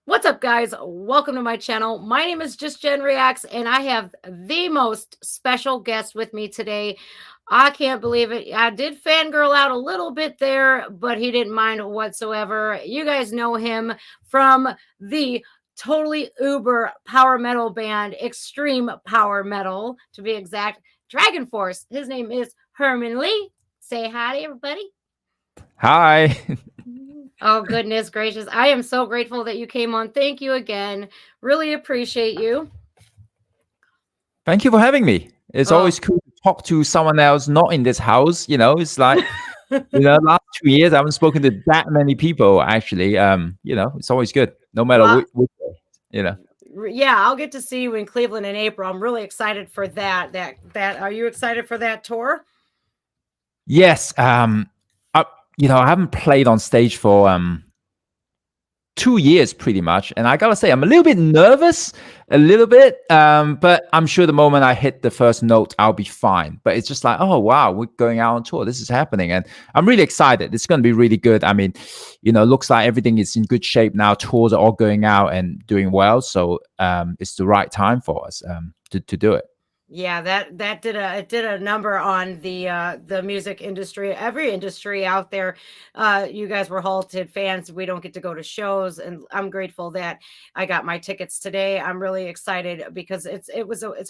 What's up, guys? Welcome to my channel. My name is JustjenReacts, and I have the most special guest with me today. I can't believe it. I did fangirl out a little bit there, but he didn't mind whatsoever. You guys know him from the totally uber power metal band, extreme power metal, to be exact, DragonForce. His name is Herman Li. Say hi to everybody. Hi. Oh, goodness gracious. I am so grateful that you came on. Thank you again. Really appreciate you. Thank you for having me. It's Oh. always cool to talk to someone else not in this house. It's like, last 2 years I haven't spoken to that many people actually. It's always good, no matter Well, which day, you know. yeah, I'll get to see you in Cleveland in April. I'm really excited for that. Are you excited for that tour? Yes. I haven't played on stage for 2 years pretty much, and I gotta say I'm a little bit nervous, a little bit, but I'm sure the moment I hit the first note I'll be fine. But it's just like, oh wow, we're going out on tour, this is happening, and I'm really excited. It's going to be really good. I mean, looks like everything is in good shape now. Tours are all going out and doing well, so it's the right time for us to do it. Yeah, that did a number on the music industry, every industry out there. You guys were halted fans. We don't get to go to shows, and I'm grateful that I got my tickets today. I'm really excited because it's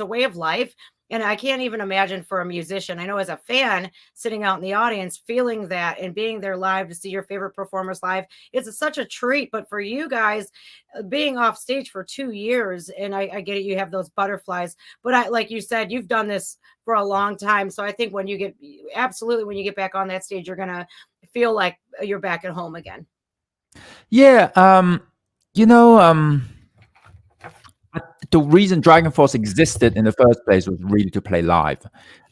a way of life. And I can't even imagine for a musician. I know as a fan sitting out in the audience, feeling that and being there live to see your favorite performers live, it's such a treat. But for you guys, being off stage for 2 years, and I get it, you have those butterflies, but like you said, you've done this for a long time. So I think when you get absolutely when you get back on that stage, you're gonna feel like you're back at home again. Yeah. You know, the reason Dragon Force existed in the first place was really to play live.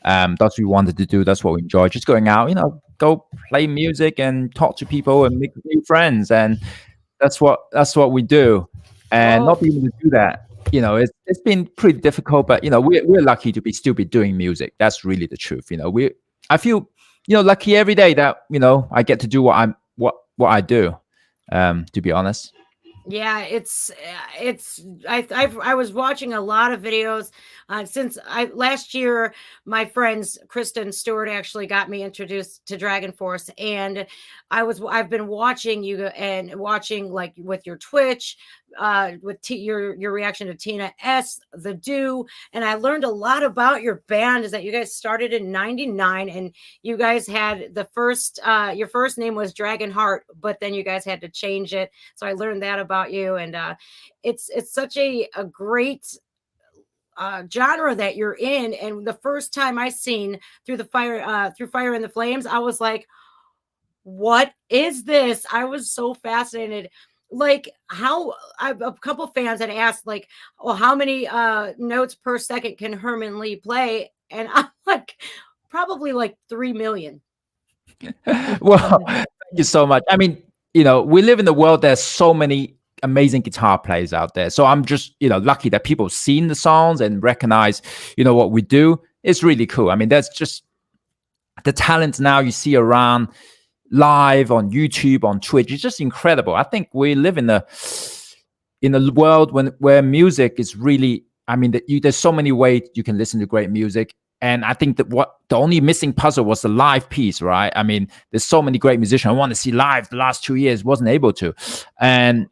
That's what we wanted to do. That's what we enjoy. Just going out, go play music and talk to people and make new friends. And that's what we do. And Oh, not being able to do that, it's been pretty difficult. But we're lucky to still be doing music. That's really the truth. I feel lucky every day that I get to do what I do. To be honest. yeah, I was watching a lot of videos since I last year. My friends Kristen Stewart actually got me introduced to Dragon Force, and I've been watching you and watching like with your Twitch, with your reaction to Tina S, the Do, and I learned a lot about your band. Is that you guys started in '99, and you guys had the first your first name was Dragon Heart, but then you guys had to change it, so I learned that about you. And it's such a great genre that you're in. And the first time I seen through Fire and the Flames, I was like, what is this? I was so fascinated. Like how a couple fans had asked, like, well, how many notes per second can Herman Li play? And I'm like, probably like 3 million. Well, thank you so much. I mean, we live in the world. There's so many amazing guitar players out there. So I'm just, lucky that people seen the songs and recognize, what we do. It's really cool. I mean, there's just the talent now you see around live on YouTube, on Twitch. It's just incredible. I think we live in a world where music is really. I mean, there's so many ways you can listen to great music. And I think that what the only missing puzzle was the live piece, right? I mean, there's so many great musicians I want to see live. The last 2 years wasn't able to, and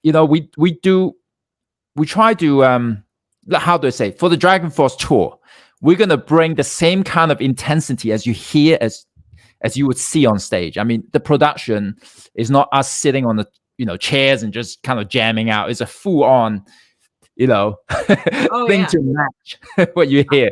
we try to how do I say, for the Dragon Force tour, we're gonna bring the same kind of intensity as you hear as you would see on stage. I mean, the production is not us sitting on the chairs and just kind of jamming out. It's a full on Oh thing yeah. to match what you hear.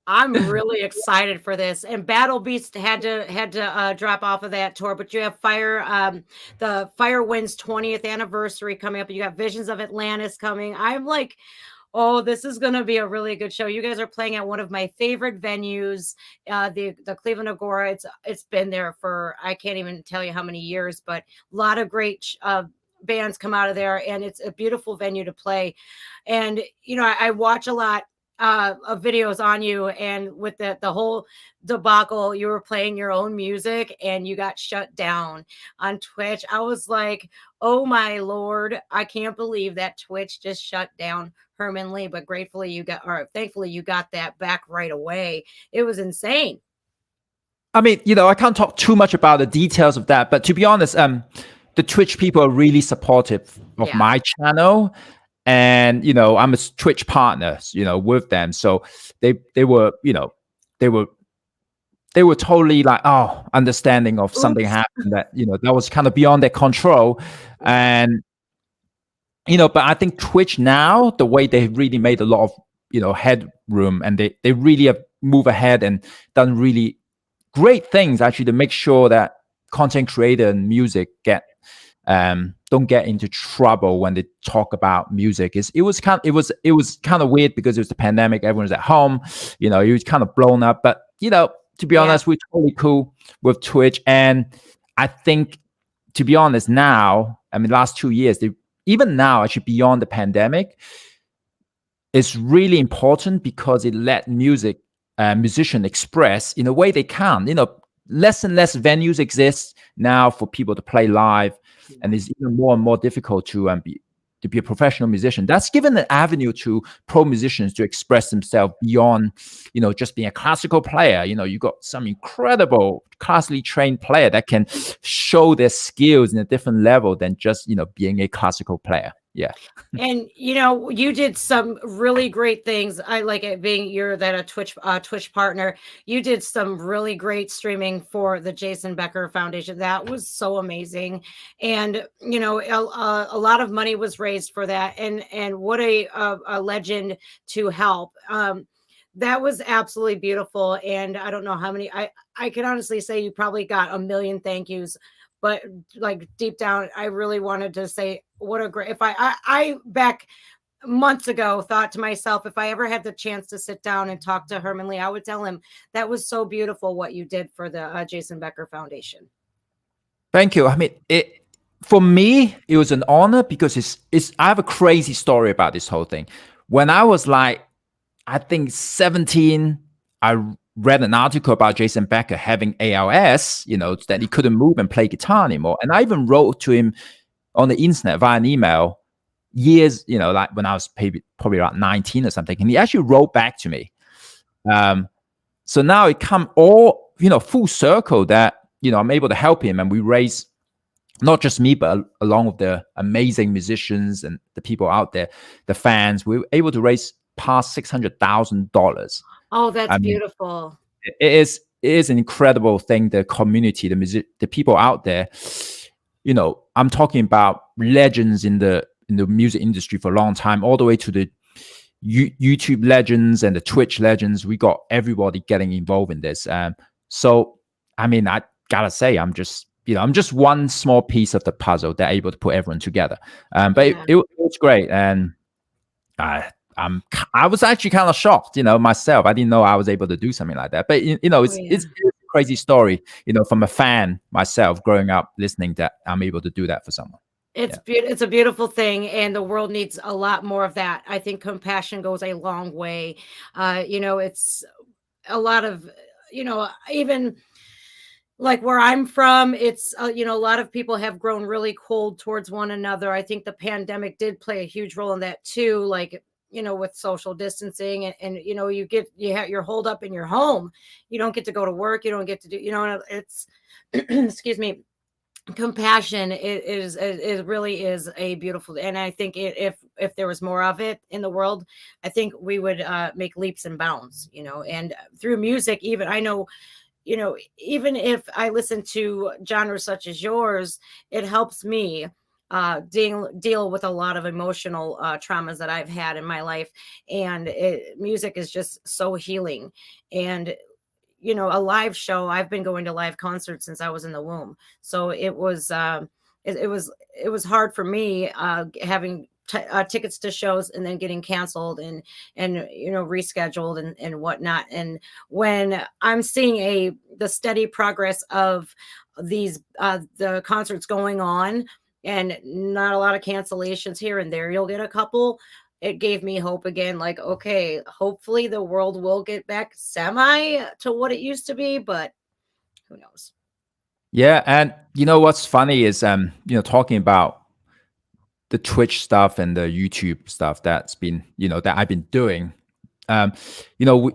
I'm really excited for this. And Battle Beast had to drop off of that tour, but you have the Fire Wind's 20th anniversary coming up. You got Visions of Atlantis coming. I'm like, oh, this is gonna be a really good show. You guys are playing at one of my favorite venues, the Cleveland Agora. It's been there for I can't even tell you how many years, but a lot of great bands come out of there, and it's a beautiful venue to play. And I watch a lot of videos on you, and with the whole debacle, you were playing your own music and you got shut down on Twitch. I was like, oh my Lord, I can't believe that Twitch just shut down Herman Li, but gratefully you got, or thankfully you got that back right away. It was insane. I mean, I can't talk too much about the details of that, but to be honest, the Twitch people are really supportive of Yeah. my channel, and I'm a Twitch partner, with them, so they were, they were they were totally like, oh, understanding of something Oops. happened that that was kind of beyond their control, Yeah. and but I think Twitch now, the way they really made a lot of headroom, and they really have moved ahead and done really great things actually to make sure that content creator and music don't get into trouble when they talk about music. It was kind of weird because it was the pandemic, everyone was at home, it was kind of blown up, but to be Yeah. honest, we're totally cool with Twitch. And I think, to be honest, now, I mean, last 2 years, even now, actually beyond the pandemic, it's really important because it let musician express in a way they can. Less and less venues exist now for people to play live, and it's even more and more difficult to be a professional musician. That's given an avenue to pro musicians to express themselves beyond, just being a classical player. You got some incredible classically trained player that can show their skills in a different level than just, being a classical player. Yeah. And you did some really great things. I like it being you're that a Twitch partner. You did some really great streaming for the Jason Becker Foundation. That was so amazing, and a lot of money was raised for that. And what a legend to help. That was absolutely beautiful. And I don't know how many. I can honestly say you probably got a million thank yous, but like deep down, I really wanted to say what a great. If I back months ago thought to myself, if I ever had the chance to sit down and talk to Herman Li, I would tell him that was so beautiful what you did for the Jason Becker Foundation. Thank you. I mean, for me, it was an honor because it's. I have a crazy story about this whole thing. When I was like, I think 17, I read an article about Jason Becker having ALS, that he couldn't move and play guitar anymore. And I even wrote to him on the internet via an email years, like when I was probably about 19 or something. And he actually wrote back to me. So now it come all, full circle that, I'm able to help him, and we raise, not just me, but along with the amazing musicians and the people out there, the fans, we were able to raise past $600,000. Oh, that's I mean, beautiful. it is an incredible thing. The community, the people out there, I'm talking about legends in the music industry for a long time, all the way to the YouTube legends and the Twitch legends. We got everybody getting involved in this. So, I mean, I gotta say, I'm just one small piece of the puzzle that able to put everyone together. But Yeah. it was great, and I was actually kind of shocked, myself. I didn't know I was able to do something like that. But Oh, it's yeah. it's a crazy story, from a fan myself growing up listening, that I'm able to do that for someone. Yeah. It's a beautiful thing, and the world needs a lot more of that. I think compassion goes a long way. It's a lot of, even like where I'm from, it's a lot of people have grown really cold towards one another. I think the pandemic did play a huge role in that too. Like, with social distancing, and you're holed up in your home. You don't get to go to work. You don't get to do. It's excuse me. Compassion it really is a beautiful, and I think if there was more of it in the world, I think we would make leaps and bounds. And through music, even I know, even if I listen to genres such as yours, it helps me deal with a lot of emotional traumas that I've had in my life. And music is just so healing. And a live show, I've been going to live concerts since I was in the womb. So it was hard for me having tickets to shows and then getting canceled and rescheduled and whatnot. And when I'm seeing the steady progress of these the concerts going on, and not a lot of cancellations here and there, you'll get a couple, it gave me hope again. Like, okay, hopefully the world will get back semi to what it used to be, but who knows? Yeah, and you know what's funny is talking about the Twitch stuff and the YouTube stuff that's been, that I've been doing. Um, you know, we,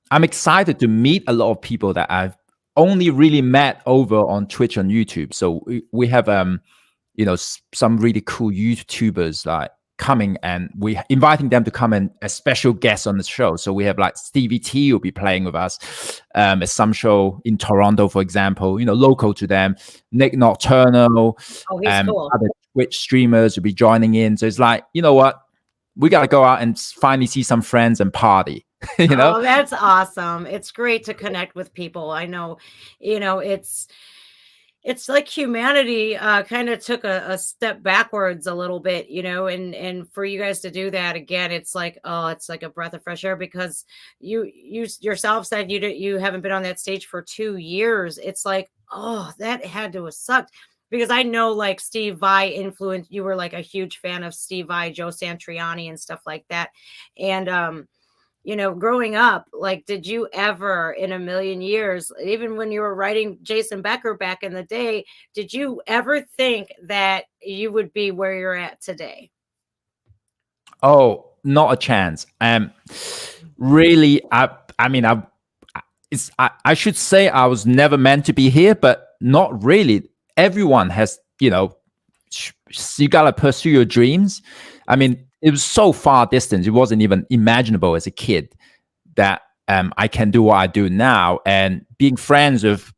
I'm excited to meet a lot of people that I've only really met over on Twitch and YouTube. So we have some really cool YouTubers like coming, and we inviting them to come and as special guests on the show. So we have like Stevie T will be playing with us at some show in Toronto, for example, local to them. Nick Nocturnal, Oh, he's cool. other Twitch streamers will be joining in. So it's like, you know what? We got to go out and finally see some friends and party, you know? Oh, that's awesome. It's great to connect with people. I know, it's like humanity kind of took a step backwards a little bit, and for you guys to do that again, it's like, oh, it's like a breath of fresh air, because you yourself said you haven't been on that stage for 2 years. It's like, oh, that had to have sucked, because I know like Steve Vai influenced you, were like a huge fan of Steve Vai, Joe Satriani and stuff like that. And growing up, like, did you ever in a million years, even when you were writing Jason Becker back in the day, did you ever think that you would be where you're at today? Oh, not a chance. Really, I mean, I should say I was never meant to be here, but not really. Everyone has, you gotta pursue your dreams. I mean, it was so far distance. It wasn't even imaginable as a kid that I can do what I do now, and being friends with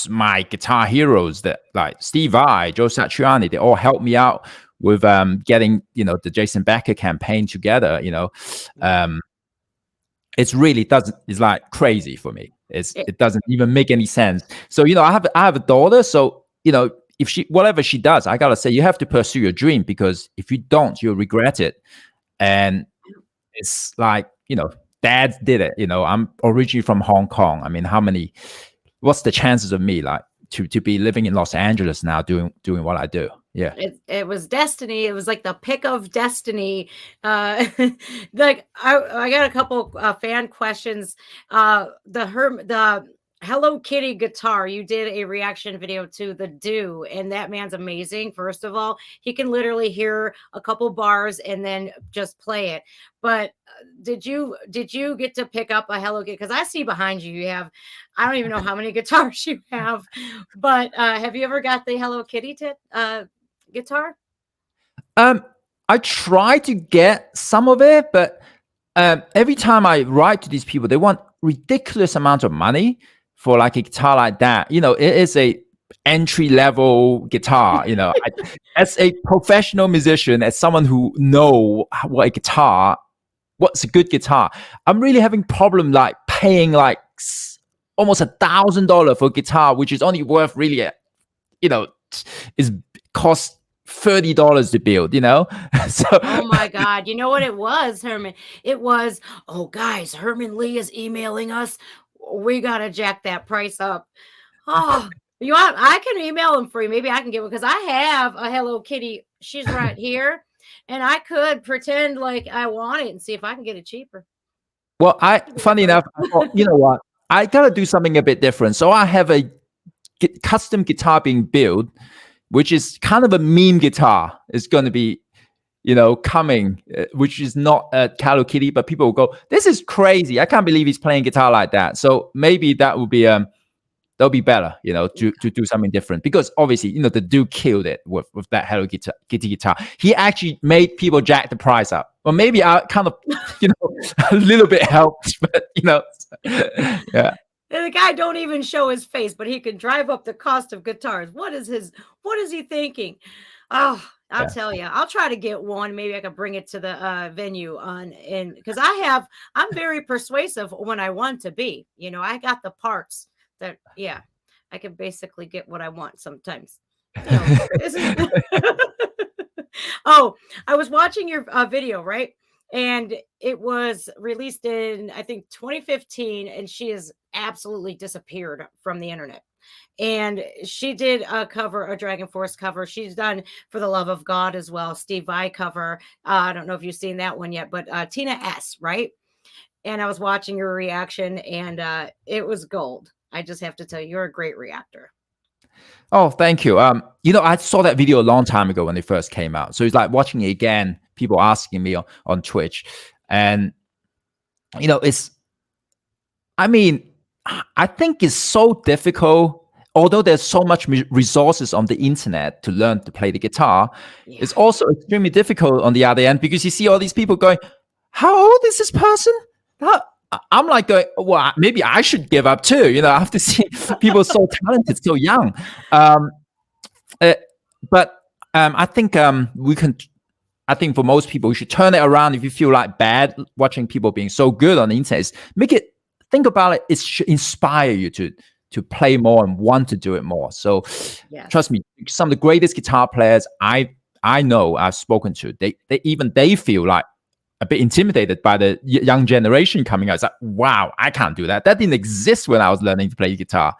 my guitar heroes that like Steve Vai, Joe Satriani, they all helped me out with getting the Jason Becker campaign together. It's really doesn't, it's like crazy for me. It doesn't even make any sense. So I have a daughter, so if she, whatever she does, I gotta say, you have to pursue your dream, because if you don't, you'll regret it. And it's like, dad did it. I'm originally from Hong Kong. I mean, what's the chances of me like to be living in Los Angeles now doing what I do? Yeah. It was destiny. It was like the pick of destiny. Like I got a couple fan questions. The Hello Kitty guitar, you did a reaction video to the Do, and that man's amazing. First of all, he can literally hear a couple bars and then just play it. But did you get to pick up a Hello Kitty? Because I see behind you, you have, I don't even know how many guitars you have, but have you ever got the Hello Kitty guitar? I try to get some of it, but every time I write to these people, they want ridiculous amount of money for like a guitar like that. It is a entry level guitar. As a professional musician, as someone who know what a guitar, what's a good guitar, I'm really having problem like paying like almost $1,000 for a guitar, which is only worth really, is cost $30 to build, so Oh my God. You know what it was, Herman? It was, oh, guys, Herman Li is emailing us. We got to jack that price up. Oh, you want, I can email him for you. Maybe I can get one, because I have a Hello Kitty. She's right here. And I could pretend like I want it and see if I can get it cheaper. well, funny enough, I thought, you know what, I gotta do something a bit different. So I have a custom guitar being built, which is kind of a meme guitar. It's going to be, coming, which is not a Hello Kitty, but people will go, this is crazy. I can't believe he's playing guitar like that. So maybe that would be, that'll be better, to do something different, because obviously, the dude killed it with that Hello Kitty guitar. He actually made people jack the price up. Or maybe I kind of, a little bit helped, but yeah. And the guy don't even show his face, but he can drive up the cost of guitars. What is he thinking? Oh, I'll tell you, I'll try to get one. Maybe I could bring it to the venue and because I'm very persuasive when I want to be, I got the parts that, yeah, I can basically get what I want sometimes. Oh, I was watching your video, right? And it was released in, I think, 2015, and she has absolutely disappeared from the internet. and she did a DragonForce cover. She's done For the Love of God as well, Steve Vai cover. I don't know if you've seen that one yet, but Tina S, right? And I was watching your reaction, and it was gold. I just have to tell you, you're a great reactor. Oh, thank you. I saw that video a long time ago when it first came out. So it's like watching it again, people asking me on Twitch. And, I mean, I think it's so difficult. Although there's so much resources on the internet to learn to play the guitar, it's also extremely difficult on the other end because you see all these people going, how old is this person? I'm like going, well, maybe I should give up too. After seeing people so talented, so young. But I think we can. I think for most people, we should turn it around. If you feel like bad watching people being so good on the internet, think about it. It should inspire you to play more and want to do it more. So trust me, some of the greatest guitar players I know I've spoken to, they feel like a bit intimidated by the young generation coming out. It's like, wow, I can't do that. That didn't exist when I was learning to play guitar,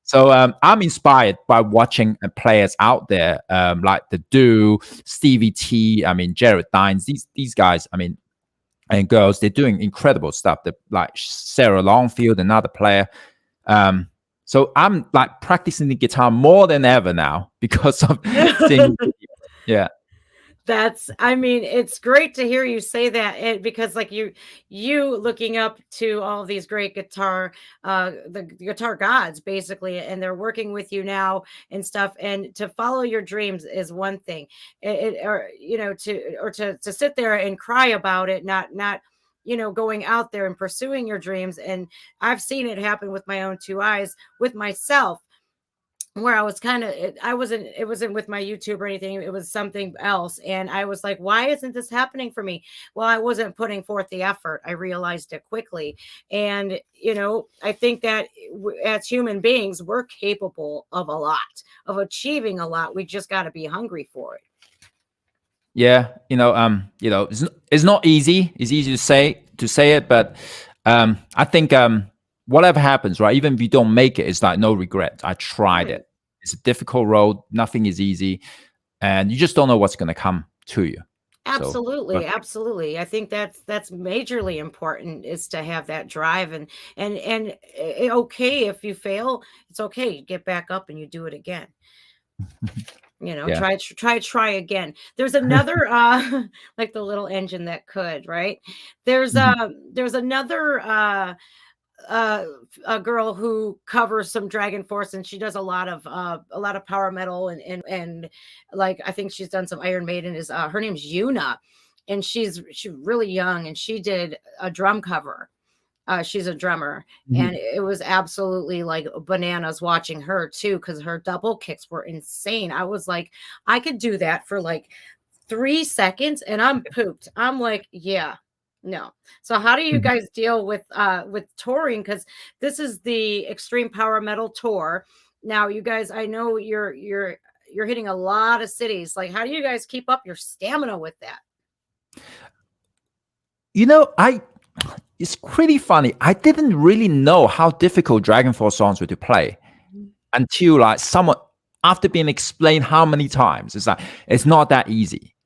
So I'm inspired by watching players out there like the Do, Stevie T, Jared Dines, these guys, and girls, they're doing incredible stuff. They're like Sarah Longfield, another player. So I'm like practicing the guitar more than ever now because of seeing yeah. It's great to hear you say that, because like you looking up to all these great the guitar gods basically, and they're working with you now and stuff, and to follow your dreams is one thing, to sit there and cry about it, not going out there and pursuing your dreams. And I've seen it happen with my own two eyes with myself, where I was it wasn't with my YouTube or anything. It was something else. And I was like, why isn't this happening for me? Well, I wasn't putting forth the effort. I realized it quickly. And, I think that as human beings, we're capable of a lot, of achieving a lot. We just got to be hungry for it. Yeah. It's not easy. It's easy to say it, but I think whatever happens, right? Even if you don't make it, it's like no regret. I tried it. It's a difficult road. Nothing is easy, and you just don't know what's going to come to you. Absolutely, absolutely. I think that's majorly important, is to have that drive, and okay, if you fail, it's okay. You get back up and you do it again. Try again. There's another like the little engine that could, right? There's another a girl who covers some DragonForce, and she does a lot of power metal, and like I think she's done some Iron Maiden. Is her name's Yuna, and she's really young, and she did a drum cover. She's a drummer, and it was absolutely like bananas watching her too, because her double kicks were insane. I was like, I could do that for like 3 seconds and I'm pooped. I'm like, yeah, no. So how do you guys deal with touring? Because this is the Extreme Power Metal Tour. Now, you guys, I know you're hitting a lot of cities. Like, how do you guys keep up your stamina with that? It's pretty funny. I didn't really know how difficult DragonForce songs were to play until like someone, after being explained how many times, it's like, it's not that easy.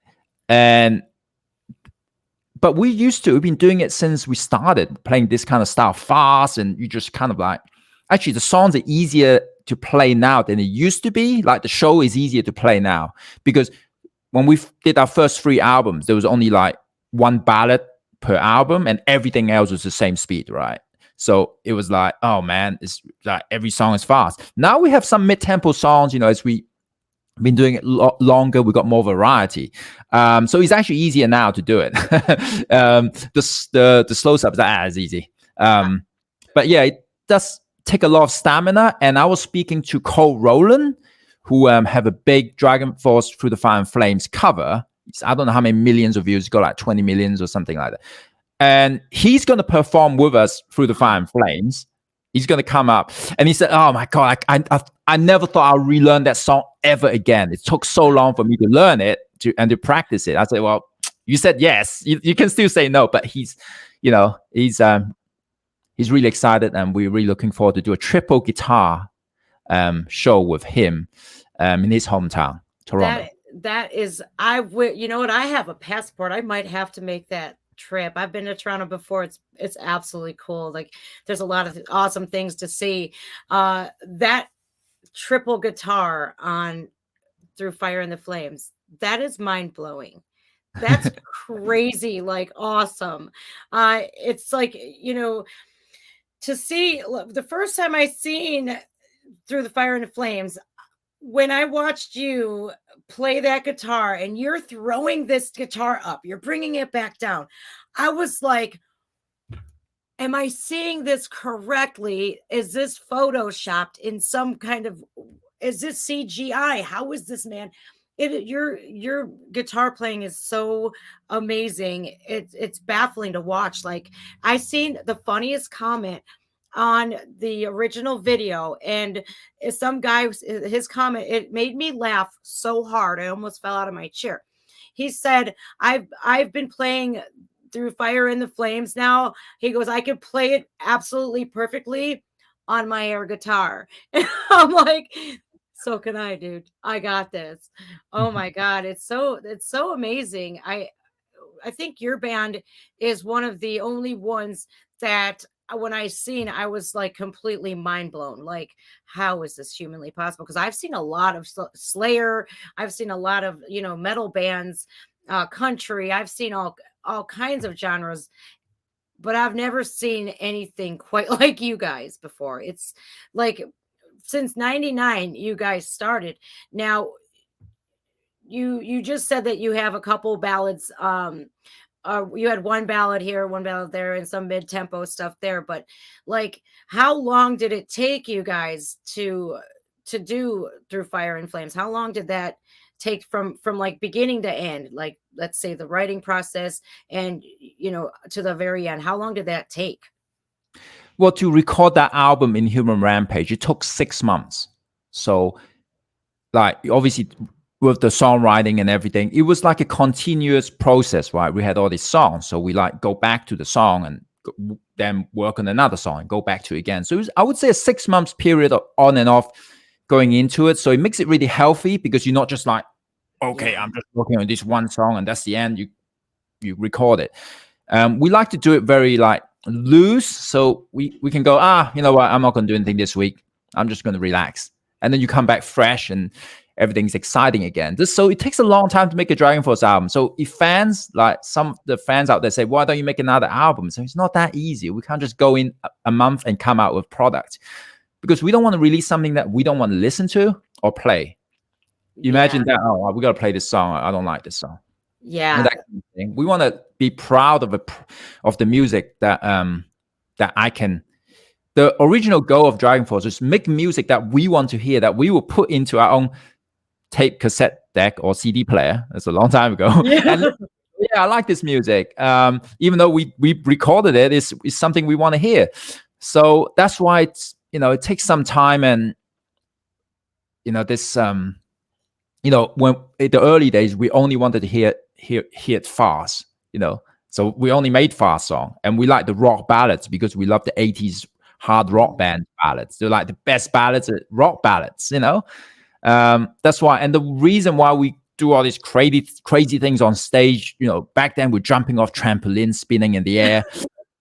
But we've been doing it since we started playing this kind of style fast, and you just kind of like, actually the songs are easier to play now than it used to be. Like the show is easier to play now, because when we did our first 3 albums, there was only like 1 ballad per album and everything else was the same speed, right? So it was like, oh man, it's like every song is fast. Now we have some mid-tempo songs, as we been doing it longer, we got more variety. So it's actually easier now to do it. The slow stuff is easy. But yeah, it does take a lot of stamina. And I was speaking to Cole Rowland, who have a big DragonForce Through the Fire and Flames cover. I don't know how many millions of views. He's got like 20 millions or something like that. And he's going to perform with us Through the Fire and Flames. He's going to come up. And he said, oh my God, I never thought I'll relearn that song ever again. It took so long for me to learn it and to practice it. I said, well, you said yes. You can still say no, but he's really excited, and we're really looking forward to do a triple guitar show with him in his hometown, Toronto. That is, you know what? I have a passport. I might have to make that trip. I've been to Toronto before. It's absolutely cool. Like there's a lot of awesome things to see. That triple guitar on Through Fire and the Flames, that is mind blowing. That's crazy, like awesome. It's like, you know, to see the first time I seen Through the Fire and the Flames, when I watched you play that guitar and you're throwing this guitar up, you're bringing it back down, I was like, am I seeing this correctly? Is this photoshopped in some kind of, is this CGI? How is this, man? Your guitar playing is so amazing. It's baffling to watch. Like I seen the funniest comment on the original video, and some guy, his comment, it made me laugh so hard I almost fell out of my chair. He said, I've been playing Through Fire and the Flames now. He goes, I could play it absolutely perfectly on my air guitar. And I'm like, so can I, dude. I got this. Oh my God. It's so amazing. I think your band is one of the only ones that when I seen, I was like completely mind blown. Like, how is this humanly possible? Because I've seen a lot of Slayer. I've seen a lot of, you know, metal bands, country. I've seen all kinds of genres, but I've never seen anything quite like you guys before. It's like since 99 you guys started. Now you just said that you have a couple ballads, you had one ballad here, one ballad there, and some mid-tempo stuff there, but like how long did it take you guys to do Through Fire and Flames? How long did that take from like beginning to end, like let's say the writing process and, you know, to the very end? How long did that take? Well, to record that album in Human Rampage, it took 6 months. So, like, obviously, with the songwriting and everything, it was like a continuous process, right? We had all these songs, so we like go back to the song and then work on another song and go back to it again. So it was, I would say, a 6 months period of on and off going into it. So it makes it really healthy because you're not just like, okay, I'm just working on this one song and that's the end. You record it. We like to do it very like loose, so we can go, you know what, I'm not going to do anything this week. I'm just going to relax, and then you come back fresh and everything's exciting again. So it takes a long time to make a DragonForce album. So if fans, like some of the fans out there, say, why don't you make another album? So it's not that easy. We can't just go in a month and come out with product, because we don't want to release something that we don't want to listen to or play. Imagine that, oh, we got to play this song, I don't like this song. Yeah. That kind of thing. We want to be proud of the music that that I can. The original goal of DragonForce is make music that we want to hear, that we will put into our own tape cassette deck or CD player. That's a long time ago. Yeah. And, yeah, I like this music. Even though we recorded it, it's something we want to hear. So that's why it's, you know, it takes some time, and you know this you know, when in the early days we only wanted to hear it fast, you know, so we only made fast song, and we like the rock ballads because we love the 80s hard rock band ballads. They're like the best ballads, rock ballads, you know. That's why, and the reason why we do all these crazy things on stage, you know, back then we're jumping off trampolines, spinning in the air,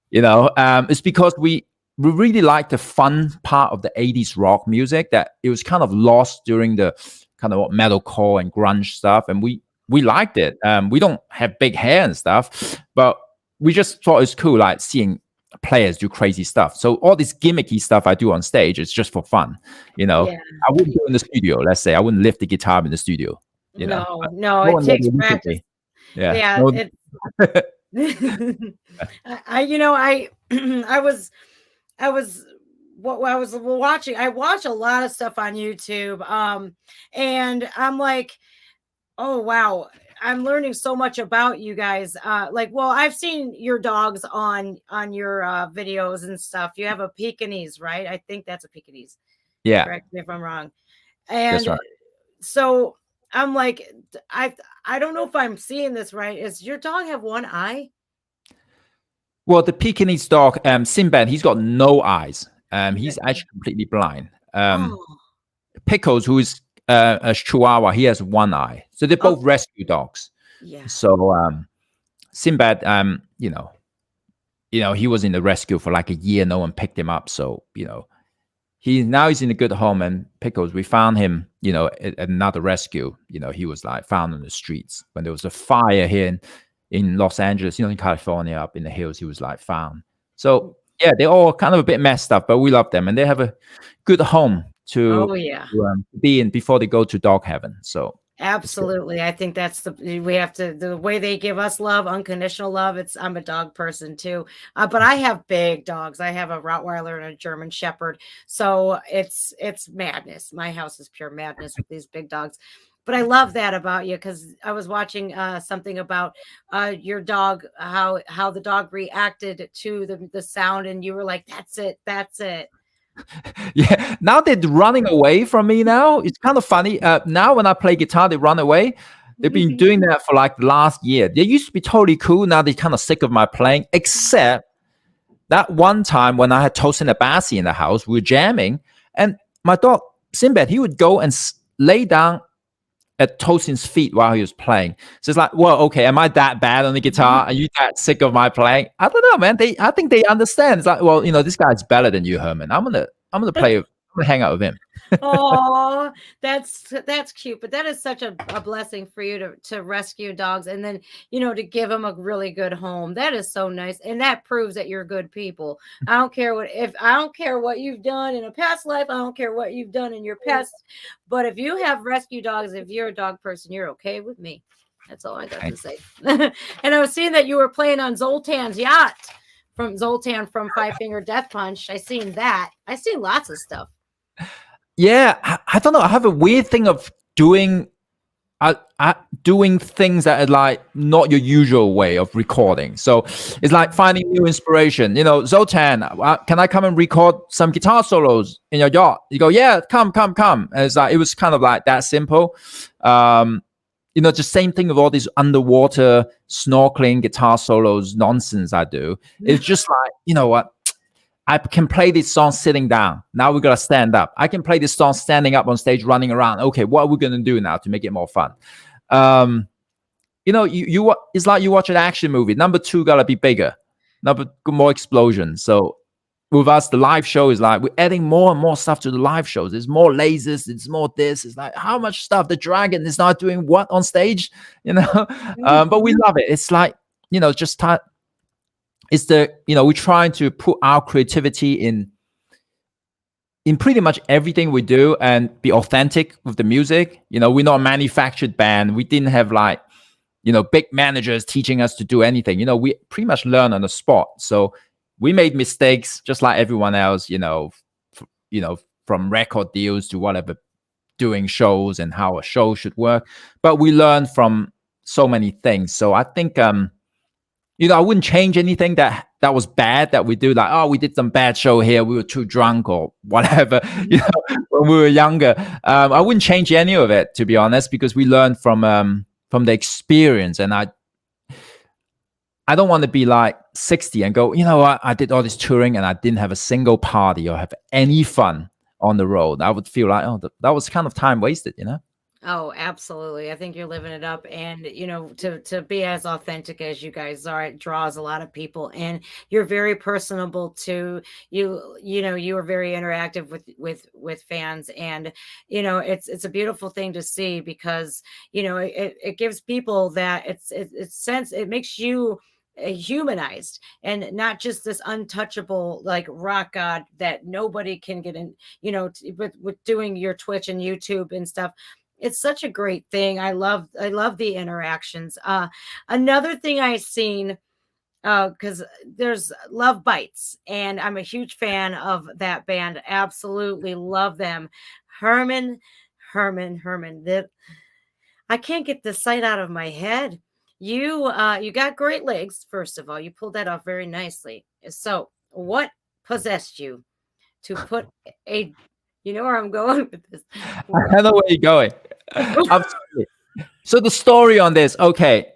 you know, it's because we really like the fun part of the 80s rock music, that it was kind of lost during the kind of metalcore and grunge stuff, and we liked it. We don't have big hair and stuff, but we just thought it's cool, like seeing players do crazy stuff. So all this gimmicky stuff I do on stage is just for fun, you know. Yeah. I wouldn't do it in the studio. Let's say I wouldn't lift the guitar in the studio, you know. No, it takes practice. Yeah. You know, I was watching. I watch a lot of stuff on YouTube, and I'm like, oh wow, I'm learning so much about you guys. Like, well, I've seen your dogs on your videos and stuff. You have a Pekingese, right? I think that's a Pekingese. Yeah. Correct me if I'm wrong. And that's right. So I'm like, I don't know if I'm seeing this right. Does your dog have one eye? Well, the Pekingese dog, Sinbad, he's got no eyes. He's actually completely blind. Pickles, who is a Chihuahua, he has one eye. So they're both rescue dogs. Yeah. So Sinbad, he was in the rescue for like a year. No one picked him up. So, he's in a good home. And Pickles, we found him, at another rescue. He was like found on the streets when there was a fire here in Los Angeles, in California, up in the hills. He was like found. So yeah, they're all kind of a bit messed up, but we love them, and they have a good home to be in before they go to dog heaven. So absolutely, I think that's the way they give us love, unconditional love. I'm a dog person too, but I have big dogs. I have a Rottweiler and a German Shepherd, so it's madness. My house is pure madness with these big dogs. But I love that about you, because I was watching something about your dog, how the dog reacted to the sound, and you were like, "That's it, that's it." Yeah, now they're running away from me now. It's kind of funny. Now when I play guitar, they run away. They've been doing that for like the last year. They used to be totally cool. Now they're kind of sick of my playing, except that one time when I had Tosin Abassi in the house, we were jamming, and my dog, Sinbad, he would go and lay down at Tosin's feet while he was playing. So it's like, well, okay, am I that bad on the guitar? Are you that sick of my playing? I don't know, man. I think they understand. It's like, well, this guy's better than you, Herman. I'm gonna hang out with him. Oh, that's cute. But that is such a blessing for you to rescue dogs, and then to give them a really good home. That is so nice, and that proves that you're good people. I don't care what you've done in a past life. I don't care what you've done in your past. But if you have rescue dogs, if you're a dog person, you're okay with me. That's all I got to say. And I was seeing that you were playing on Zoltan's yacht from Five Finger Death Punch. I seen that. I seen lots of stuff. Yeah, I don't know. I have a weird thing of doing things that are like not your usual way of recording. So it's like finding new inspiration. Zoltan, can I come and record some guitar solos in your yacht? You go, yeah, come. And it's like, it was kind of like that simple. Just same thing with all these underwater snorkeling guitar solos nonsense I do. It's just like, you know what? I can play this song sitting down. Now we got to stand up. I can play this song standing up on stage, running around. Okay, what are we going to do now to make it more fun? It's like you watch an action movie. Number 2 got to be bigger. More explosions. So with us, the live show is like we're adding more and more stuff to the live shows. There's more lasers. It's more this. It's like how much stuff. The dragon is not doing what on stage, but we love it. It's like, just it's we're trying to put our creativity in pretty much everything we do and be authentic with the music. We're not a manufactured band. We didn't have like, big managers teaching us to do anything. We pretty much learn on the spot. So we made mistakes just like everyone else, from record deals to whatever, doing shows and how a show should work. But we learn from so many things. So I think, I wouldn't change anything that was bad that we do. Like, oh, we did some bad show here. We were too drunk or whatever, when we were younger. I wouldn't change any of it, to be honest, because we learned from the experience. And I don't want to be like 60 and go, I did all this touring and I didn't have a single party or have any fun on the road. I would feel like, oh, that was kind of time wasted, Oh, absolutely. I think you're living it up. And, to be as authentic as you guys are, it draws a lot of people, and you're very personable too. You are very interactive with fans, and, it's a beautiful thing to see, because, it gives people that it makes you humanized, and not just this untouchable like rock god that nobody can get in, with doing your Twitch and YouTube and stuff. It's such a great thing. I love the interactions. Another thing I seen, because there's Lovebites, and I'm a huge fan of that band. Absolutely love them. Herman. That I can't get the sight out of my head. You got great legs. First of all, you pulled that off very nicely. So, what possessed you to put a you know where I'm going with this? I know where you're going. Absolutely. So the story on this, okay.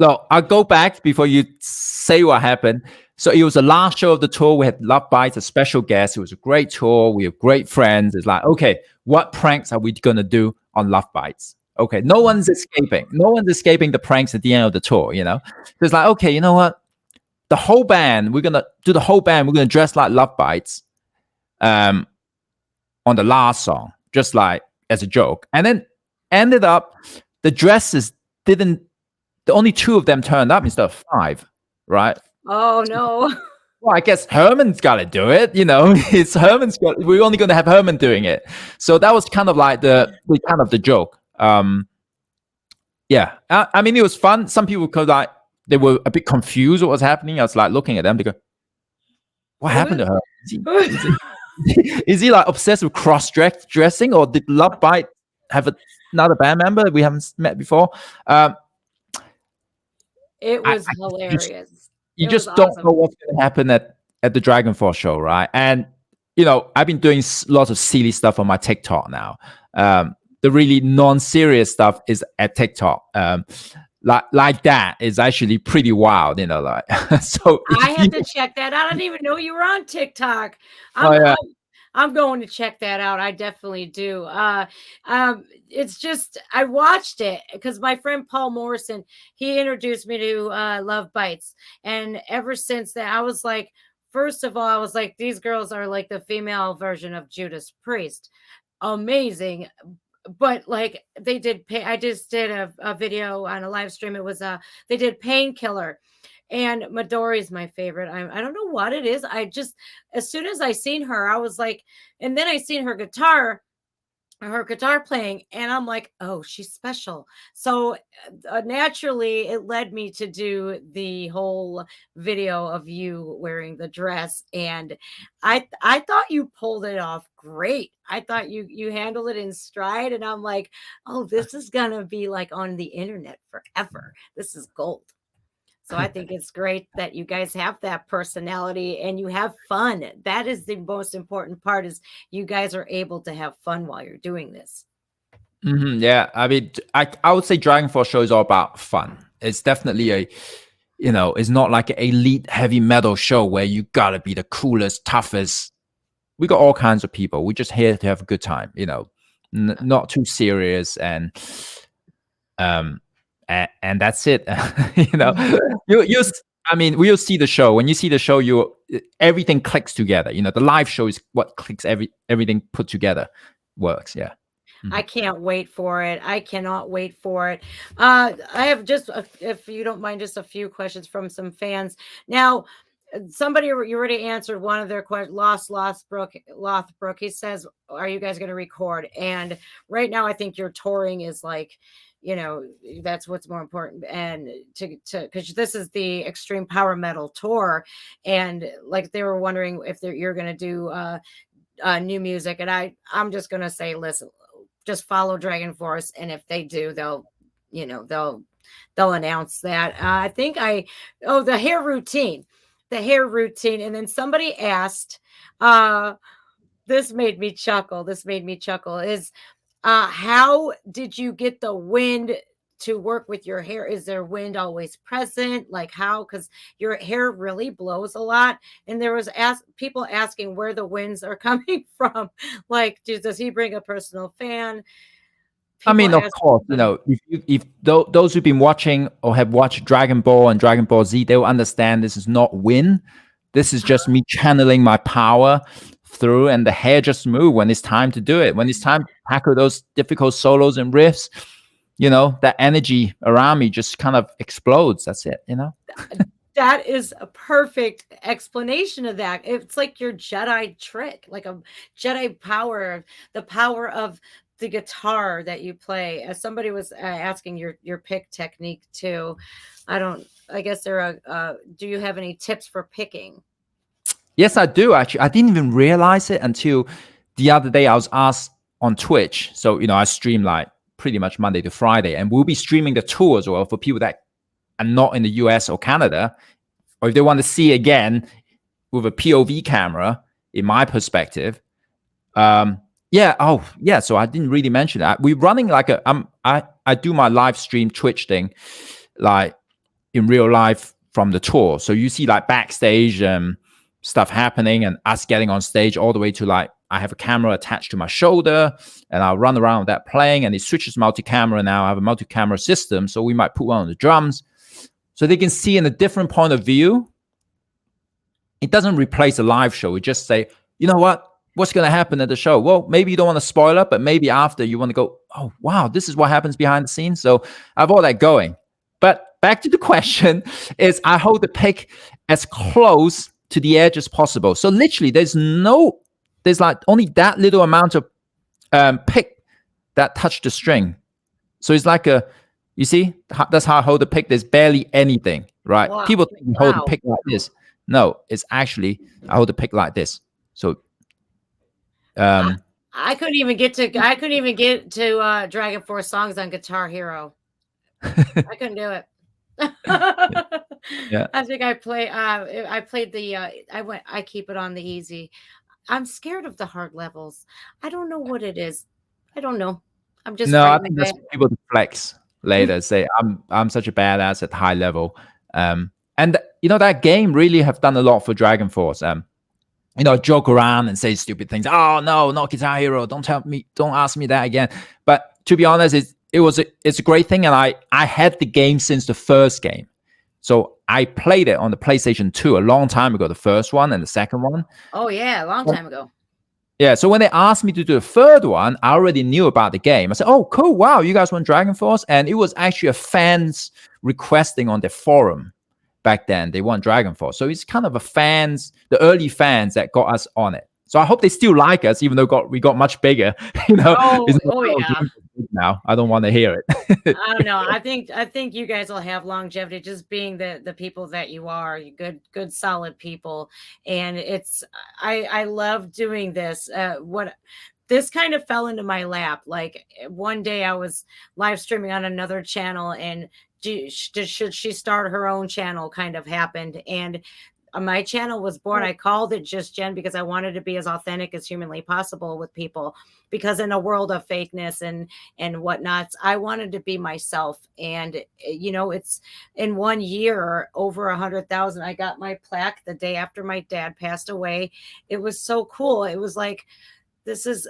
So I'll go back before you say what happened. So it was the last show of the tour. We had Lovebites, a special guest. It was a great tour. We have great friends. It's like, okay, what pranks are we gonna do on Lovebites? Okay, no one's escaping. No one's escaping the pranks at the end of the tour. So it's like, okay, you know what? The whole band, we're gonna do the whole band. We're gonna dress like Lovebites, on the last song, just like as a joke. And then ended up the dresses didn't. The only 2 of them turned up instead of 5, right? Oh no. Well, I guess Herman's got to do it. It's Herman's got. We're only going to have Herman doing it. So that was kind of like the joke. Yeah, I mean, it was fun. Some people could they were a bit confused what was happening. I was like looking at them. They go, "What happened to her? Is he like obsessed with cross dressing, or did Lovebite have another band member we haven't met before?" It was hilarious. You It just was don't awesome. know what's going to happen at the DragonForce show, right? And I've been doing lots of silly stuff on my TikTok now. The really non-serious stuff is at TikTok. Like that is actually pretty wild, like. So I have to check that out. I didn't even know you were on TikTok. Oh, yeah. I'm going to check that out. I definitely do. It's just I watched it because my friend Paul Morrison, he introduced me to Lovebites, and ever since that, I was like, first of all, I was like, these girls are like the female version of Judas Priest, amazing. But like they did, I just did a video on a live stream. It was they did Painkiller. And Midori's my favorite. I don't know what it is. I just, as soon as I seen her, I was like, and then I seen her guitar playing, and I'm like, oh, she's special. So naturally, it led me to do the whole video of you wearing the dress, and I thought you pulled it off great. I thought you handled it in stride, and I'm like, oh, this is gonna be like on the internet forever. This is gold. So I think it's great that you guys have that personality and you have fun. That is the most important part, is you guys are able to have fun while you're doing this. Yeah, I mean, I would say DragonForce show is all about fun. It's definitely it's not like an elite heavy metal show where you gotta be the coolest, toughest. We got all kinds of people. We're just here to have a good time, not too serious, and that's it. I mean, we'll see the show. When you see the show, everything clicks together. The live show is what clicks everything put together works. Yeah. I can't wait for it. I cannot wait for it. I have just, if you don't mind, just a few questions from some fans. Now, somebody, you already answered one of their questions. Lothbrook. He says, "Are you guys going to record?" And right now, I think your touring is like, that's what's more important. And because this is the Extreme Power Metal tour, and like they were wondering if you're going to do new music, and I'm just going to say, listen, just follow DragonForce, and if they do, they'll announce that. I think the hair routine. And then somebody asked, this made me chuckle. Is how did you get the wind to work with your hair? Is there wind always present? Like how? Because your hair really blows a lot. And there was people asking where the winds are coming from. Like, does he bring a personal fan? I mean, of course, if those who've been watching or have watched Dragon Ball and Dragon Ball Z, they will understand this is not wind. This is just me channeling my power through, and the hair just move when it's time to do it. When it's time to tackle those difficult solos and riffs, that energy around me just kind of explodes. That's it, That is a perfect explanation of that. It's like your Jedi trick, like a Jedi power, the power of the guitar that you play. As somebody was asking your pick technique too. I guess do you have any tips for picking? Yes, I do actually. I didn't even realize it until the other day. I was asked on Twitch. So, I stream like pretty much Monday to Friday, and we'll be streaming the tour as well for people that are not in the US or Canada, or if they want to see again with a POV camera, in my perspective. Yeah. Oh, yeah. So I didn't really mention that. We're running like I do my live stream Twitch thing, like in real life from the tour. So you see like backstage stuff happening and us getting on stage all the way to like, I have a camera attached to my shoulder and I'll run around with that playing, and it switches multi-camera now. I have a multi-camera system. So we might put one on the drums so they can see in a different point of view. It doesn't replace a live show. We just say, you know what? What's going to happen at the show? Well, maybe you don't want to spoil it, but maybe after you want to go, oh, wow, this is what happens behind the scenes. So I have all that going. But back to the question is, I hold the pick as close to the edge as possible. So literally there's like only that little amount of pick that touch the string. So it's like you see, that's how I hold the pick. There's barely anything, right? Wow. People think you hold the pick like this. No, it's actually, I hold the pick like this. So I couldn't even get to DragonForce songs on Guitar Hero. I couldn't do it. Yeah. I think I played the I keep it on the easy. I'm scared of the hard levels. I don't know what it is. I don't know. I'm just no. I frightened think by that's what people flex later. Say I'm such a badass at high level. And you know that game really have done a lot for DragonForce. You know, joke around and say stupid things. Oh no, not Guitar Hero. Don't ask me that again. But to be honest, it's a great thing, and I had the game since the first game. So I played it on the PlayStation 2 a long time ago, the first one and the second one. Oh yeah, a long time ago. Yeah, so when they asked me to do the third one, I already knew about the game. I said, oh, cool, wow, you guys want DragonForce? And it was actually a fans requesting on their forum back then. They want DragonForce. So it's kind of the early fans that got us on it. So I hope they still like us, even though we got much bigger. You know, yeah. Now I don't want to hear it. I don't know. I think you guys will have longevity, just being the people that you are. You good solid people, and I love doing this. This kind of fell into my lap. Like one day I was live streaming on another channel, and should she start her own channel kind of happened, and my channel was born. I called it Just Jen because I wanted to be as authentic as humanly possible with people, because in a world of fakeness and whatnots, I wanted to be myself. And you know, it's in 1 year over 100,000. I got my plaque the day after my dad passed away. It was so cool. It was like, this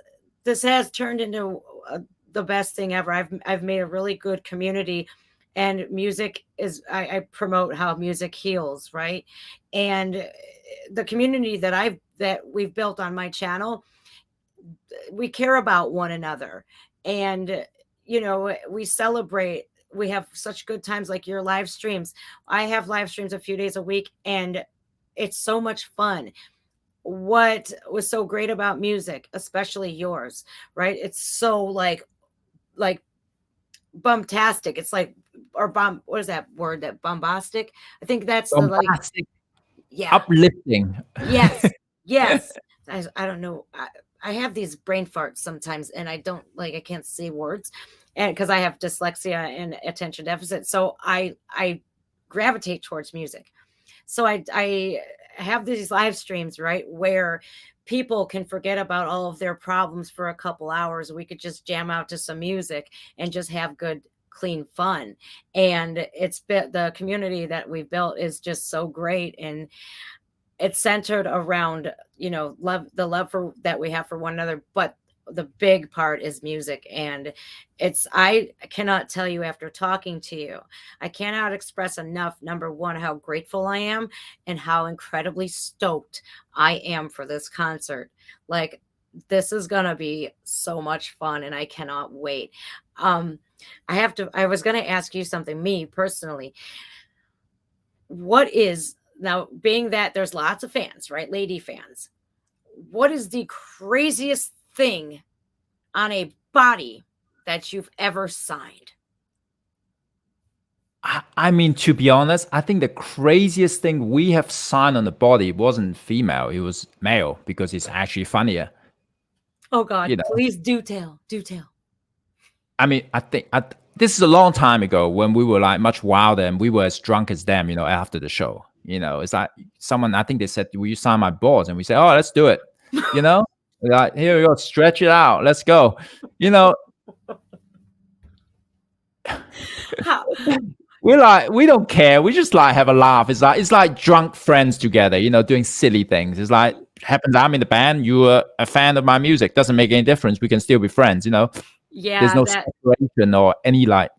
has turned into the best thing ever. I've made a really good community. And music is, I promote how music heals, right? And the community that we've built on my channel, we care about one another. And, you know, we celebrate, we have such good times, like your live streams. I have live streams a few days a week, and it's so much fun. What was so great about music, especially yours, right? It's so like bumptastic. It's like, or what is that word, that bombastic? I think that's bombastic, yeah, uplifting. Yes. I don't know. I have these brain farts sometimes, and I can't say words, and because I have dyslexia and attention deficit, so I gravitate towards music. So I have these live streams, right, where people can forget about all of their problems for a couple hours. We could just jam out to some music and just have good, clean fun. And the community that we've built is just so great. And it's centered around, you know, the love that we have for one another. But the big part is music. And I cannot tell you, after talking to you, I cannot express enough, number one, how grateful I am and how incredibly stoked I am for this concert. Like, this is going to be so much fun, and I cannot wait. I was going to ask you something, me personally. Now, being that there's lots of fans, right? Lady fans. What is the craziest thing on a body that you've ever signed? I mean, to be honest, I think the craziest thing we have signed on the body wasn't female; it was male, because it's actually funnier. Oh God! You know? Please do tell. Do tell. I mean, I think this is a long time ago when we were like much wilder and we were as drunk as them. You know, after the show, you know, it's like I think they said, "Will you sign my balls?" And we say, "Oh, let's do it." You know, like, here we go, stretch it out, let's go. You know. we don't care. We just like have a laugh. It's like drunk friends together, doing silly things. It's like happens I'm in the band, you're a fan of my music. Doesn't make any difference. We can still be friends. There's Yeah, no that separation or any like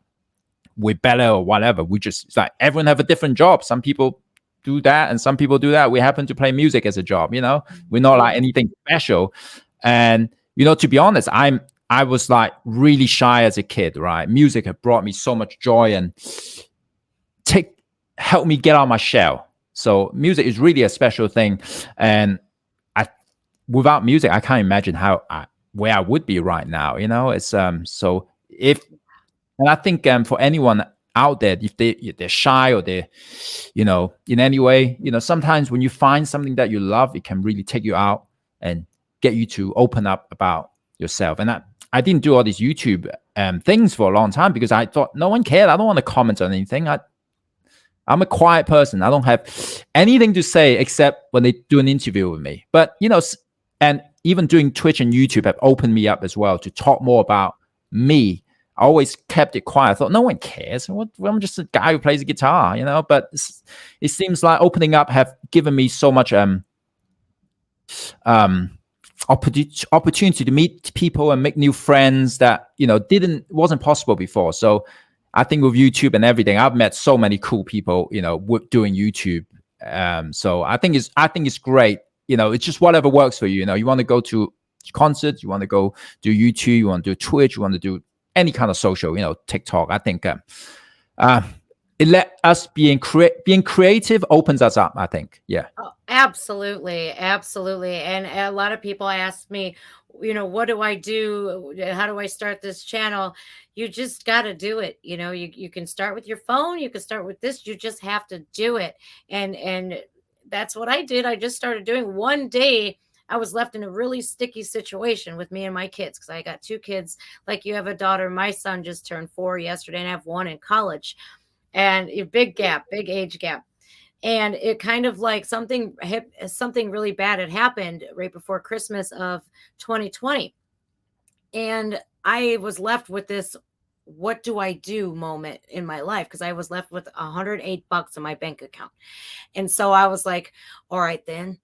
we're better or whatever. It's like everyone have a different job. Some people do that and some people do that. We happen to play music as a job. We're not like yeah. anything special. And to be honest, I was like really shy as a kid, right? Music had brought me so much joy and help me get out of my shell. So music is really a special thing. And without music, I can't imagine where I would be right now. It's so if and I think for anyone out there, if they're shy or they're, in any way, sometimes when you find something that you love, it can really take you out and get you to open up about yourself. And I didn't do all these YouTube things for a long time because I thought no one cared. I don't want to comment on anything. I'm a quiet person. I don't have anything to say except when they do an interview with me. But, and even doing Twitch and YouTube have opened me up as well to talk more about me. I always kept it quiet. I thought no one cares. I'm just a guy who plays a guitar, But it seems like opening up have given me so much opportunity to meet people and make new friends that wasn't possible before. So I think with YouTube and everything, I've met so many cool people, doing YouTube. So I think it's great. It's just whatever works for you. You want to go to concerts, you want to go do YouTube, you want to do Twitch, you want to do any kind of social, TikTok. I think it let us being creative opens us up. I think, yeah. Oh, absolutely, absolutely. And a lot of people ask me, what do I do? How do I start this channel? You just got to do it. You can start with your phone. You can start with this. You just have to do it. And that's what I did. I just started doing. One day I was left in a really sticky situation with me and my kids because I got 2 kids. Like you have a daughter. My son just turned 4 yesterday, and I have one in college. And a big gap, big age gap. And it kind of like something really bad had happened right before Christmas of 2020. And I was left with this what do I do moment in my life because I was left with $108 in my bank account. And so I was like, all right, then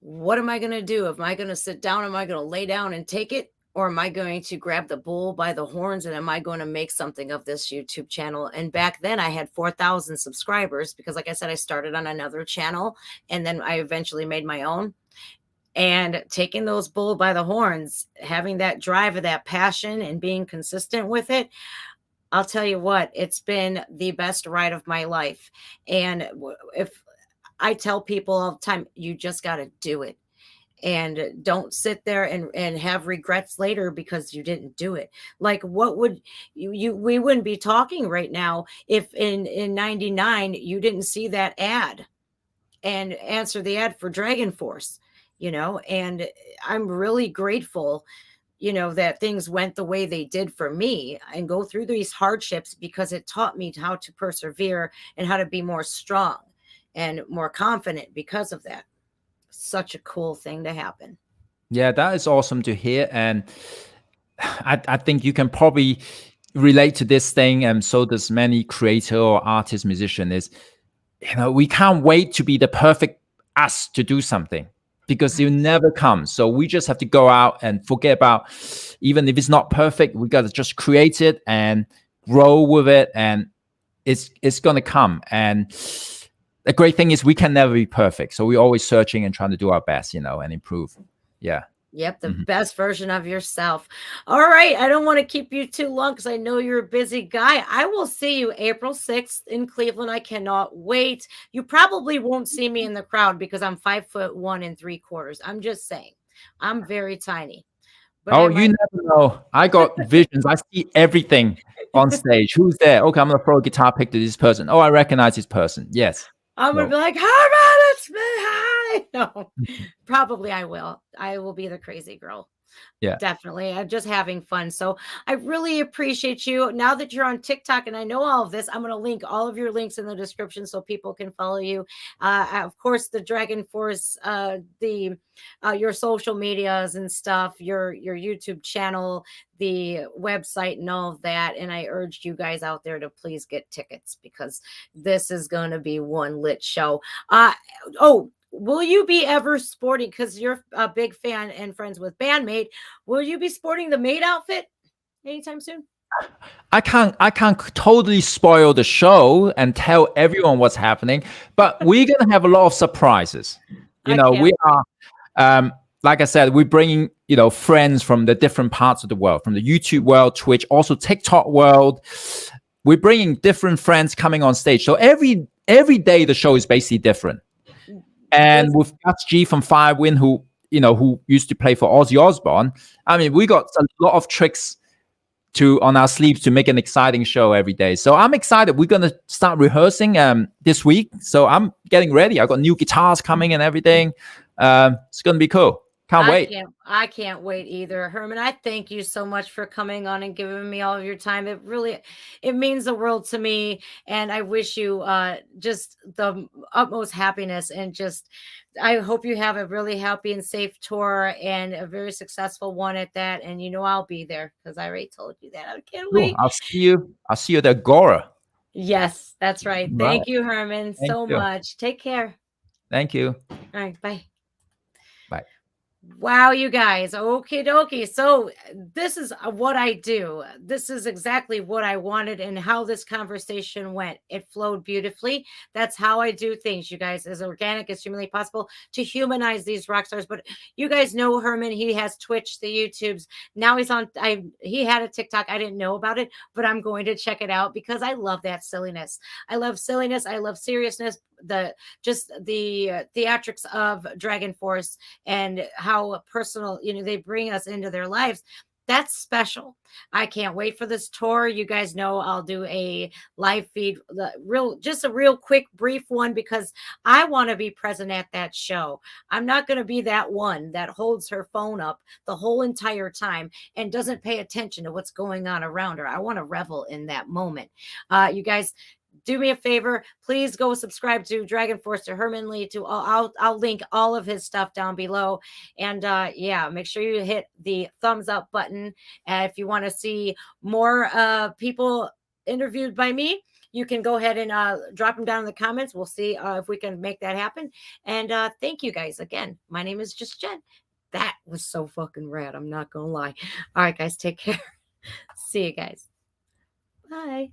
what am I going to do? Am I going to sit down? Am I going to lay down and take it? Or am I going to grab the bull by the horns and am I going to make something of this YouTube channel? And back then I had 4,000 subscribers because, like I said, I started on another channel and then I eventually made my own. And taking those bull by the horns, having that drive of that passion and being consistent with it, I'll tell you what, it's been the best ride of my life. And if I tell people all the time, you just got to do it. And don't sit there and have regrets later because you didn't do it. Like what would we wouldn't be talking right now if in 99 you didn't see that ad and answer the ad for DragonForce, and I'm really grateful that things went the way they did for me and go through these hardships because it taught me how to persevere and how to be more strong and more confident because of that. Such a cool thing to happen. Yeah, that is awesome to hear. And I think you can probably relate to this thing. And so does many creator or artist musician is, we can't wait to be the perfect us to do something because it never comes. So we just have to go out and forget about, even if it's not perfect, we got to just create it and grow with it. And it's going to come. And the great thing is we can never be perfect. So we're always searching and trying to do our best, and improve. Yeah. Yep. The best version of yourself. All right. I don't want to keep you too long because I know you're a busy guy. I will see you April 6th in Cleveland. I cannot wait. You probably won't see me in the crowd because I'm 5'1" 3/4. I'm just saying I'm very tiny. But you never know. I got visions. I see everything on stage. Who's there? Okay, I'm going to throw a guitar pick to this person. Oh, I recognize this person. Yes. I'm going to be like, Herman, it's me. Hi. No, probably I will. I will be the crazy girl. Yeah. Definitely. I'm just having fun. So I really appreciate you. Now that you're on TikTok and I know all of this, I'm going to link all of your links in the description so people can follow you. Of course, the DragonForce, the your social medias and stuff, your YouTube channel, the website, and all of that. And I urged you guys out there to please get tickets because this is going to be one lit show. Oh, will you be ever sporting, because you're a big fan and friends with Band-Maid, will you be sporting the maid outfit anytime soon? I can't totally spoil the show and tell everyone what's happening, but we're gonna have a lot of surprises. I can't We wait. are, like I said, we're bringing friends from the different parts of the world, from the YouTube world, Twitch, also TikTok world. We're bringing different friends coming on stage. So every day the show is basically different. And This, with Gus G from Firewind, who used to play for Ozzy Osbourne, I mean, we got a lot of tricks on our sleeves to make an exciting show every day. So I'm excited. We're gonna start rehearsing this week. So I'm getting ready. I got new guitars coming and everything. It's gonna be cool. Can't wait. I can't wait either. Herman, I thank you so much for coming on and giving me all of your time. It means the world to me. And I wish you just the utmost happiness, and just I hope you have a really happy and safe tour and a very successful one at that. And I'll be there because I already told you that. I can't Cool. wait. I'll see you at Agora. Yes, that's right. Right. Thank you, Herman, Thank so you. much. Take care. Thank you. All right, bye. Bye. Wow, you guys. Okie dokie. So this is what I do. This is exactly what I wanted and how this conversation went. It flowed beautifully. That's how I do things, you guys, as organic as humanly possible to humanize these rock stars. But you guys know Herman. He has Twitch, the YouTubes. Now he's on. He had a TikTok. I didn't know about it, but I'm going to check it out because I love that silliness. I love silliness. I love seriousness. The theatrics of DragonForce and how personal, they bring us into their lives. That's special. I can't wait for this tour. You guys know I'll do a live feed, just a real quick, brief one, because I want to be present at that show. I'm not going to be that one that holds her phone up the whole entire time and doesn't pay attention to what's going on around her. I want to revel in that moment. You guys, do me a favor, please go subscribe to DragonForce, to Herman Li, to I'll link all of his stuff down below. And yeah, make sure you hit the thumbs up button. If you want to see more people interviewed by me, you can go ahead and drop them down in the comments. We'll see if we can make that happen. And thank you guys again. My name is Just Jen. That was so fucking rad. I'm not gonna lie. All right, guys, take care. See you guys. Bye.